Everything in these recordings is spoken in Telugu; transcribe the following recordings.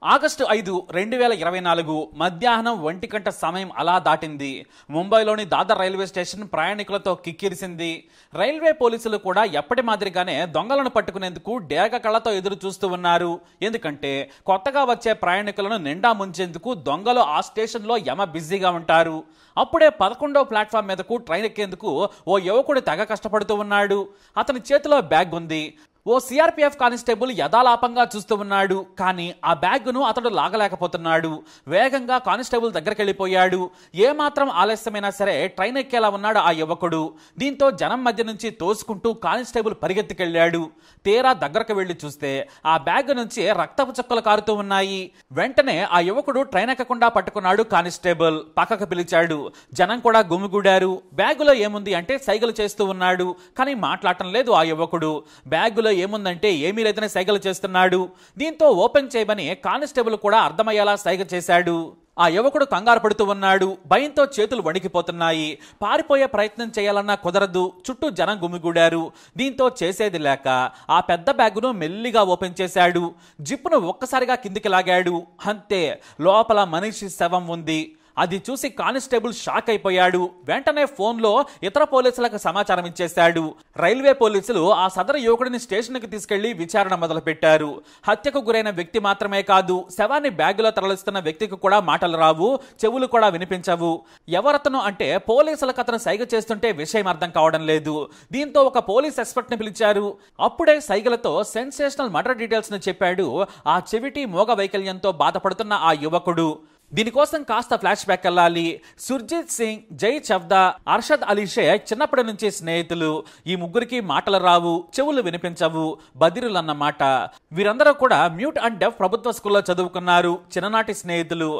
ఆగస్టు 5, 2024 మధ్యాహ్నం 1 గంట సమయం అలా దాటింది. ముంబైలోని దాదర్ రైల్వే స్టేషన్ ప్రయాణికులతో కిక్కిరిసింది. రైల్వే పోలీసులు కూడా ఎప్పటి మాదిరిగానే దొంగలను పట్టుకునేందుకు డేగ కళ్ళతో ఎదురు చూస్తూ ఉన్నారు. ఎందుకంటే కొత్తగా వచ్చే ప్రయాణికులను నిండా ముంచేందుకు దొంగలు ఆ స్టేషన్లో యమ బిజీగా ఉంటారు. అప్పుడే 11వ ప్లాట్ఫామ్ మీదకు ట్రైన్ ఎక్కేందుకు ఓ యువకుడు తెగ కష్టపడుతూ ఉన్నాడు. అతని చేతిలో బ్యాగ్ ఉంది. ఓ సిఆర్పిఎఫ్ కానిస్టేబుల్ యథాలాపంగా చూస్తూ ఉన్నాడు. కానీ ఆ బ్యాగ్ను అతడు లాగలేకపోతున్నాడు. వేగంగా కానిస్టేబుల్ దగ్గరికి వెళ్ళిపోయాడు. ఏమాత్రం ఆలస్యమైనా సరే ట్రైన్ ఎక్కేలా ఉన్నాడు ఆ యువకుడు. దీంతో జనం మధ్య నుంచి తోసుకుంటూ కానిస్టేబుల్ పరిగెత్తుకెళ్లాడు. తీరా దగ్గరకు వెళ్లి చూస్తే ఆ బ్యాగ్ నుంచి రక్తపు చుక్కలు కారుతూ ఉన్నాయి. వెంటనే ఆ యువకుడు ట్రైన్ ఎక్కకుండా పట్టుకున్నాడు కానిస్టేబుల్. పక్కకు పిలిచాడు. జనం కూడా గుమిగూడారు. బ్యాగులో ఏముంది అంటే సైగలు చేస్తూ ఉన్నాడు. కానీ మాట్లాడటం లేదు ఆ యువకుడు. బ్యాగులో ఏముందంటే ఏమీ లేదని సైగలు చేస్తున్నాడు. దీంతో ఓపెన్ చేయమని కానిస్టేబుల్ కూడా అర్థమయ్యేలా సైగ చేశాడు. ఆ యువకుడు కంగారు పడుతూ ఉన్నాడు. భయంతో చేతులు వణికిపోతున్నాయి. పారిపోయే ప్రయత్నం చేయాలన్నా కుదరదు. చుట్టూ జనం గుమిగూడారు. దీంతో చేసేది లేక ఆ పెద్ద బ్యాగును మెల్లిగా ఓపెన్ చేశాడు. జిప్పును ఒక్కసారిగా కిందికి లాగాడు. అంతే, లోపల మనిషి శవం ఉంది. అది చూసి కానిస్టేబుల్ షాక్ అయిపోయాడు. వెంటనే ఫోన్లో ఇతర పోలీసులకు సమాచారం ఇచ్చేశాడు. రైల్వే పోలీసులు ఆ సదరు యువకుడిని స్టేషన్కి తీసుకెళ్లి విచారణ మొదలుపెట్టారు. హత్యకు గురైన వ్యక్తి మాత్రమే కాదు, శవాన్ని బ్యాగులో తరలిస్తున్న వ్యక్తికి కూడా మాటలు రావు, చెవులు కూడా వినిపించవు. ఎవరతను అంటే పోలీసులకు అతను సైగ చేస్తుంటే విషయం అర్థం కావడం లేదు. దీంతో ఒక పోలీస్ ఎక్స్పర్ట్ ని పిలిచారు. అప్పుడే సైగలతో సెన్సేషనల్ మర్డర్ డీటెయిల్స్ ని చెప్పాడు ఆ చెవిటి మోగ వైకల్యంతో బాధపడుతున్న ఆ యువకుడు. దీనికోసం కాస్త ఫ్లాష్ బ్యాక్ వెళ్ళాలి. సుర్జిత్ సింగ్, జై చవ్దా, అర్షద్ అలీ షేక్ చిన్నప్పటి నుంచి స్నేహితులు. ఈ ముగ్గురికి మాటలు రావు, చెవులు వినిపించవు, బదిరులు అన్నమాట. వీరందరూ కూడా మ్యూట్ అండ్ డెఫ్ ప్రభుత్వ స్కూల్లో చదువుకున్నారు. చిన్ననాటి స్నేహితులు.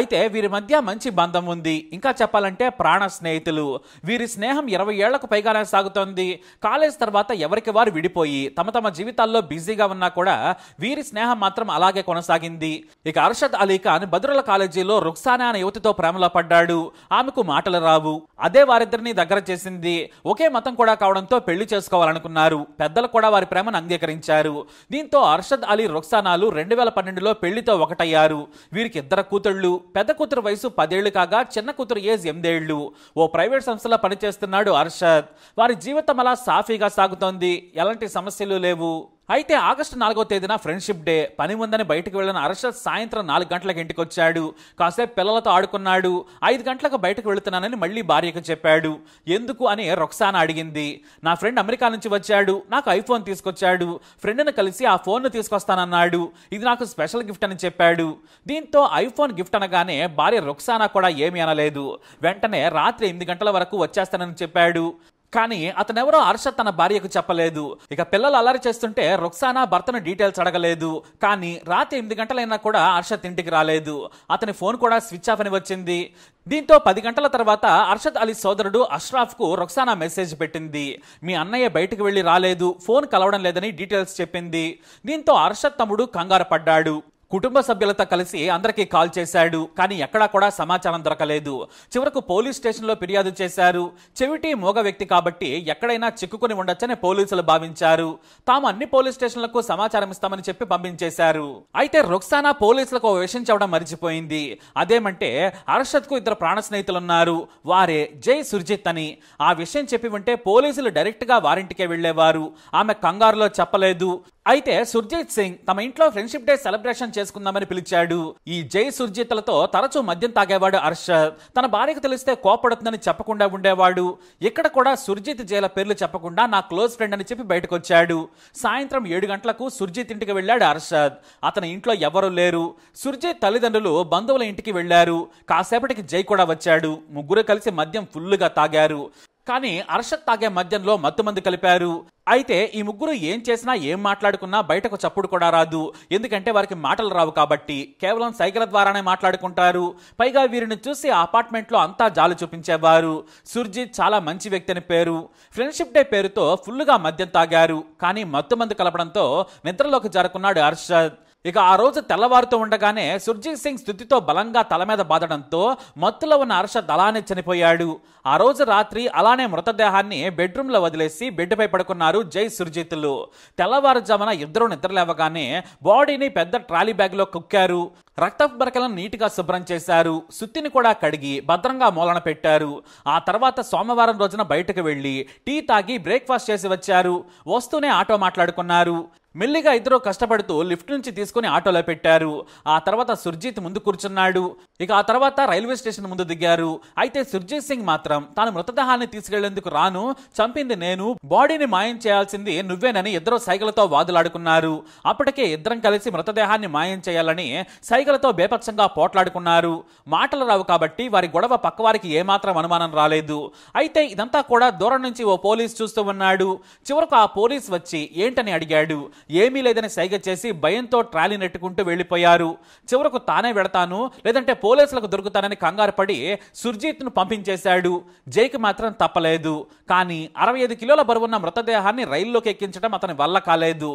అయితే వీరి మధ్య మంచి బంధం ఉంది. ఇంకా చెప్పాలంటే ప్రాణ స్నేహితులు. వీరి స్నేహం 20 ఏళ్లకు పైగానే సాగుతోంది. కాలేజ్ తర్వాత ఎవరికి వారు విడిపోయి తమ తమ జీవితాల్లో బిజీగా ఉన్నా కూడా వీరి స్నేహం మాత్రం అలాగే కొనసాగింది. ఇక అర్షద్ అలీ ఖాన్ బద్రుల కాలేజ్ రుక్సానా అనే యువతితో ప్రేమలో పడ్డాడు. ఆమెకు మాటలు రావు. అదే వారిద్దరిని దగ్గర చేసింది. ఒకే మతం కూడా కావడంతో పెళ్లి చేసుకోవాలనుకున్నారు. పెద్దలు కూడా వారి ప్రేమను అంగీకరించారు. దీంతో అర్షద్ అలీ రుక్సానాలు 2012లో పెళ్లితో ఒకటయ్యారు. వీరికి 2 కూతుళ్లు. పెద్ద కూతురు వయసు 10 ఏళ్లు కాగా చిన్న కూతురు ఏజ్ 8 ఏళ్లు. ఓ ప్రైవేట్ సంస్థలో పనిచేస్తున్నాడు అర్షద్. వారి జీవితం అలా సాఫీగా సాగుతోంది. ఎలాంటి సమస్యలు లేవు. అయితే ఆగస్టు 4వ తేదీన ఫ్రెండ్షిప్ డే. పని ఉందని బయటకు వెళ్లిన అర్షద్ సాయంత్రం 4 గంటలకు ఇంటికి వచ్చాడు. కాసేపు పిల్లలతో ఆడుకున్నాడు. 5 గంటలకు బయటకు వెళుతున్నానని మళ్ళీ భార్యకు చెప్పాడు. ఎందుకు అని రొక్సానా అడిగింది. నా ఫ్రెండ్ అమెరికా నుంచి వచ్చాడు. నాకు ఐఫోన్ తీసుకొచ్చాడు. ఫ్రెండ్ని కలిసి ఆ ఫోన్ను తీసుకొస్తానన్నాడు. ఇది నాకు స్పెషల్ గిఫ్ట్ అని చెప్పాడు. దీంతో ఐఫోన్ గిఫ్ట్ అనగానే భార్య రొక్సానా కూడా ఏమీ అనలేదు. వెంటనే రాత్రి 8 గంటల వరకు వచ్చేస్తానని చెప్పాడు. కానీ అతనెవరో అర్షద్ తన భార్యకు చెప్పలేదు. ఇక పిల్లలు అల్లరి చేస్తుంటే రొక్సానా భర్తను డీటెయిల్స్ అడగలేదు. కానీ రాత్రి 8 గంటలైనా కూడా అర్షద్ ఇంటికి రాలేదు. అతని ఫోన్ కూడా స్విచ్ ఆఫ్ అని వచ్చింది. దీంతో 10 గంటల తర్వాత అర్షద్ అలీ సోదరుడు అష్రాఫ్ కు రొక్సానా మెసేజ్ పెట్టింది. మీ అన్నయ్య బయటకు వెళ్లి రాలేదు, ఫోన్ కలవడం లేదని డీటెయిల్స్ చెప్పింది. దీంతో అర్షద్ తమ్ముడు కంగారు పడ్డాడు. కుటుంబ సభ్యులతో కలిసి అందరికీ కాల్ చేశాడు. కానీ ఎక్కడా కూడా సమాచారం దొరకలేదు. చివరకు పోలీస్ స్టేషన్లో ఫిర్యాదు చేశారు. చెవిటి మోగ వ్యక్తి కాబట్టి ఎక్కడైనా చిక్కుకుని ఉండొచ్చని పోలీసులు భావించారు. తాము అన్ని పోలీస్ స్టేషన్లకు సమాచారం ఇస్తామని చెప్పి పంపించేశారు. అయితే రొక్సానా పోలీసులకు ఓ విషయం చెప్పడం మర్చిపోయింది. అదేమంటే అర్షద్ కు 2 ప్రాణ స్నేహితులున్నారు. వారే జై, సుర్జిత్ అని. ఆ విషయం చెప్పి ఉంటే పోలీసులు డైరెక్ట్ గా వారింటికే వెళ్లేవారు. ఆమె కంగారులో చెప్పలేదు. అయితే సుర్జిత్ సింగ్ తమ ఇంట్లో ఫ్రెండ్షిప్ డే సెలబ్రేషన్ చేసుకుందామని పిలిచాడు. ఈ జై, సుర్జిత్లతో తరచూ మద్యం తాగేవాడు అర్షద్. తన భార్యకు తెలిస్తే కోపడుతుందని చెప్పకుండా ఉండేవాడు. ఇక్కడ కూడా సుర్జిత్ జైల పేర్లు చెప్పకుండా నా క్లోజ్ ఫ్రెండ్ అని చెప్పి బయటకు వచ్చాడు. సాయంత్రం 7 గంటలకు సుర్జిత్ ఇంటికి వెళ్ళాడు అర్షద్. అతని ఇంట్లో ఎవరూ లేరు. సుర్జిత్ తల్లిదండ్రులు బంధువుల ఇంటికి వెళ్లారు. కాసేపటికి జై కూడా వచ్చాడు. ముగ్గురు కలిసి మద్యం ఫుల్లుగా తాగారు. కానీ అర్షద్ తాగే మద్యంలో మత్తుమందు కలిపారు. అయితే ఈ ముగ్గురు ఏం చేసినా ఏం మాట్లాడుకున్నా బయటకు చప్పుడు కూడా రాదు. ఎందుకంటే వారికి మాటలు రావు కాబట్టి కేవలం సైకిల్ ద్వారానే మాట్లాడుకుంటారు. పైగా వీరిని చూసి అపార్ట్మెంట్లో అంతా జాలి చూపించేవారు. సుర్జిత్ చాలా మంచి వ్యక్తి అని పేరు. ఫ్రెండ్షిప్ డే పేరుతో ఫుల్లుగా మద్యం తాగారు. కానీ మత్తుమందు కలపడంతో నిద్రలోకి జారుకున్నాడు అర్షద్. ఇక ఆ రోజు తెల్లవారుతూ ఉండగానే సుర్జీత్ సింగ్ స్థుతితో బలంగా తల మీద బాదడంతో మత్తులో ఉన్న అర్షద్ అలానే చనిపోయాడు. ఆ రోజు రాత్రి అలానే మృతదేహాన్ని బెడ్రూమ్లో వదిలేసి బెడ్పై పడుకున్నారు జై సుర్జీత్లు. తెల్లవారుజామున ఇద్దరు నిద్రలేవగానే బాడీని పెద్ద ట్రాలీ బ్యాగ్లో కుక్కారు. రక్తపు బరకలను నీటిగా శుభ్రం చేశారు. సుత్తిని కూడా కడిగి భద్రంగా మూలన పెట్టారు. ఆ తర్వాత సోమవారం రోజున బయటకు వెళ్లి టీ తాగి బ్రేక్ఫాస్ట్ చేసి వచ్చారు. వస్తూనే ఆటో మాట్లాడుకున్నారు. మెల్లిగా ఇద్దరు కష్టపడుతూ లిఫ్ట్ నుంచి తీసుకుని ఆటోలో పెట్టారు. ఆ తర్వాత సుర్జీత్ ముందు కూర్చున్నాడు. ఇక ఆ తర్వాత రైల్వే స్టేషన్ ముందు దిగారు. అయితే సుర్జీత్ సింగ్ మాత్రం తాను మృతదేహాన్ని తీసుకెళ్లేందుకు రాను, చంపింది నేను, బాడీని మాయం చేయాల్సింది నువ్వేనని ఇద్దరు సైకిలతో వాదులాడుకున్నారు. అప్పటికే ఇద్దరం కలిసి మృతదేహాన్ని మాయం చేయాలని సైకిలతో బేపత్సంగా పోట్లాడుకున్నారు. మాటలు రావు కాబట్టి వారి గొడవ పక్కవారికి ఏమాత్రం అనుమానం రాలేదు. అయితే ఇదంతా కూడా దూరం నుంచి ఓ పోలీస్ చూస్తూ ఉన్నాడు. చివరకు ఆ పోలీస్ వచ్చి ఏంటని అడిగాడు. ఏమీ లేదని సైగ చేసి భయంతో ట్రాలీ నెట్టుకుంటూ వెళ్లిపోయారు. చివరకు తానే వెళతాను లేదంటే పోలీసులకు దొరుకుతానని కంగారు పడి సుర్జీత్ను పంపించేశాడు. జైకి మాత్రం తప్పలేదు. కానీ 65 కిలోల బరువున్న మృతదేహాన్ని రైల్లోకి ఎక్కించడం అతని వల్ల కాలేదు.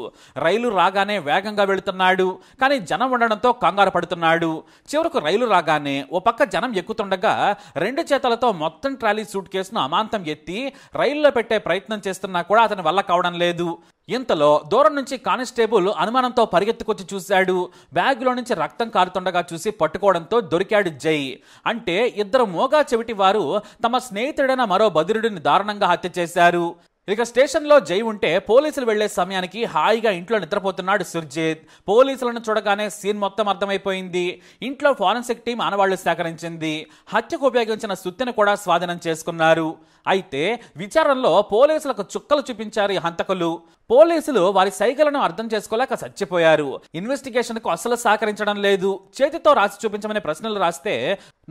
రైలు రాగానే వేగంగా వెళుతున్నాడు. కానీ జనం ఉండడంతో కంగారు పడుతున్నాడు. చివరకు రైలు రాగానే ఓ పక్క జనం ఎక్కుతుండగా 2 చేతులతో మొత్తం ట్రాలీ సూట్ కేసును అమాంతం ఎత్తి రైల్లో పెట్టే ప్రయత్నం చేస్తున్నా కూడా అతని వల్ల కావడం లేదు. ఇంతలో దూరం నుంచి కానిస్టేబుల్ అనుమానంతో పరిగెత్తుకొచ్చి చూశాడు. బ్యాగులో నుంచి రక్తం కారుతుండగా చూసి పట్టుకోవడంతో దొరికాడు జై. అంటే ఇద్దరు మోగా చెవిటి వారు తమ స్నేహితుడైన మరో బధిరుడిని దారుణంగా హత్య చేశారు. ఇక స్టేషన్లో జై ఉంటే పోలీసులు వెళ్లే సమయానికి హాయిగా ఇంట్లో నిద్రపోతున్నాడు సుర్జీత్. పోలీసులను చూడగానే సీన్ మొత్తం అర్థమైపోయింది. ఇంట్లో ఫారెన్సిక్ టీం ఆనవాళ్లు సేకరించింది. హత్యకు ఉపయోగించిన సుత్తిని కూడా స్వాధీనం చేసుకున్నారు. అయితే విచారణలో పోలీసులకు చుక్కలు చూపించారు ఈ హంతకులు. పోలీసులు వారి సైగలను అర్థం చేసుకోలేక చచ్చిపోయారు. ఇన్వెస్టిగేషన్ కు అసలు సహకరించడం లేదు. చేతితో రాసి చూపించమని ప్రశ్నలు రాస్తే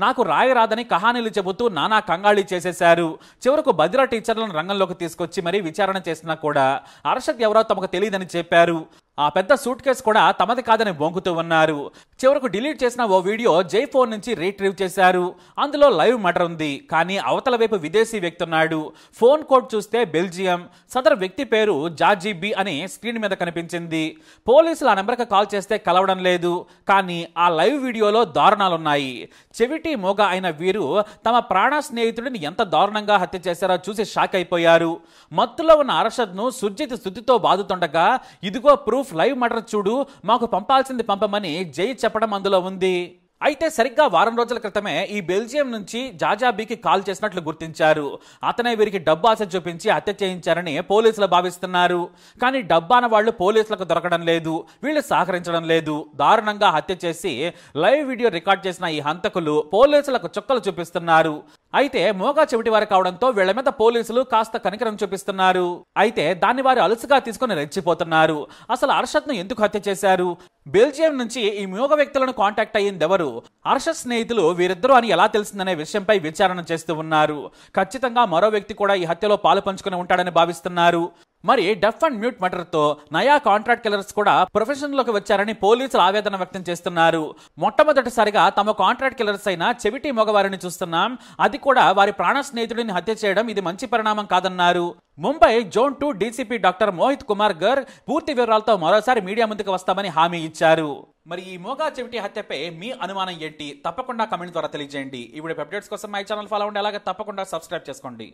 నాకు రాయరాదని కహానీలు చెబుతూ నానా కంగాళీ చేసేశారు. చివరకు బదిరా టీచర్లను రంగంలోకి తీసుకొచ్చి మరీ విచారణ చేసినా కూడా అర్షద్ ఎవరో తమకు తెలియదని చెప్పారు. ఆ పెద్ద సూట్ కేసు కూడా తమది కాదని బొంకుతూ ఉన్నారు. చివరకు డిలీట్ చేసిన ఓ వీడియో జై ఫోన్ నుంచి రీట్రీవ్ చేశారు. అందులో లైవ్ మర్డర్ ఉంది. కానీ అవతల వైపు విదేశీ వ్యక్తి ఉన్నాడు. ఫోన్ కోడ్ చూస్తే బెల్జియం. సదరు వ్యక్తి పేరు జార్జీ బి అని స్క్రీన్ మీద కనిపించింది. పోలీసులు ఆ నెంబర్కి కాల్ చేస్తే కలవడం లేదు. కానీ ఆ లైవ్ వీడియోలో దారుణాలున్నాయి. చెవిటి మోగా అయిన వీరు తమ ప్రాణ స్నేహితుడిని ఎంత దారుణంగా హత్య చేశారో చూసి షాక్ అయిపోయారు. మత్తులో ఉన్న అర్షద్ను సుర్జిత్ స్థుతితో బాదుతుండగా ఇదిగో ప్రూఫ్, లైవ్ మర్డర్ చూడు, మాకు పంపాల్సింది పంపమని జై చెప్పడం అందులో ఉంది. అయితే సరిగ్గా వారం రోజుల క్రితమే ఈ బెల్జియం నుంచి జాజాబీకి కాల్ చేసినట్లు గుర్తించారు. అతనే వీరికి డబ్బు ఆశ చూపించి హత్య చేయించారని పోలీసులు భావిస్తున్నారు. కానీ డబ్బాన వాళ్ళు పోలీసులకు దొరకడం లేదు. వీళ్ళు సహకరించడం లేదు. దారుణంగా హత్య చేసి లైవ్ వీడియో రికార్డ్ చేసిన ఈ హంతకులు పోలీసులకు చుక్కలు చూపిస్తున్నారు. అయితే మోగా చెవిటి వారు కావడంతో వీళ్ల మీద పోలీసులు కాస్త కనికరం చూపిస్తున్నారు. అయితే దాన్ని వారు అలుసుగా తీసుకుని రెచ్చిపోతున్నారు. అసలు అర్షద్ను ఎందుకు హత్య చేశారు? బెల్జియం నుంచి ఈ మోగ వ్యక్తులను కాంటాక్ట్ అయ్యింది ఎవరు? అర్షద్ స్నేహితులు వీరిద్దరూ అని ఎలా తెలిసిందనే విషయంపై విచారణ చేస్తూ ఉన్నారు. ఖచ్చితంగా మరో వ్యక్తి కూడా ఈ హత్యలో పాలు పంచుకుని ఉంటాడని భావిస్తున్నారు. మరి డెఫ్ అండ్ మ్యూట్ మర్డర్ తో నయా కాంట్రాక్ట్ కిల్లర్స్ కూడా ప్రొఫెషన్ లోకి వచ్చారని పోలీసులు ఆవేదన వ్యక్తం చేస్తున్నారు. మొట్టమొదటిసారిగా తమ కాంట్రాక్ట్ కిల్లర్స్ అయిన చెవిటి మగవారిని చూస్తున్నాం. అది కూడా వారి ప్రాణ స్నేహితుడిని హత్య చేయడం ఇది మంచి పరిణామం కాదన్నారు. Mumbai zone 2 DCP doctor Mohit Kumar గర్ పూర్తి వివరాలతో మరోసారి మీడియా ముందుకు వస్తామని హామీ ఇచ్చారు. మరి ఈ మోగా చెవిటి హత్యపై మీ అనుమానం ఏంటి? తప్పకుండా కమెంట్ ద్వారా తెలియజేయండి. ఈ వీడియో అప్డేట్స్ కోసం మై ఛానల్ ఫాలో అవ్వండి. అలాగే తప్పకుండా సబ్స్క్రైబ్ చేసుకోండి.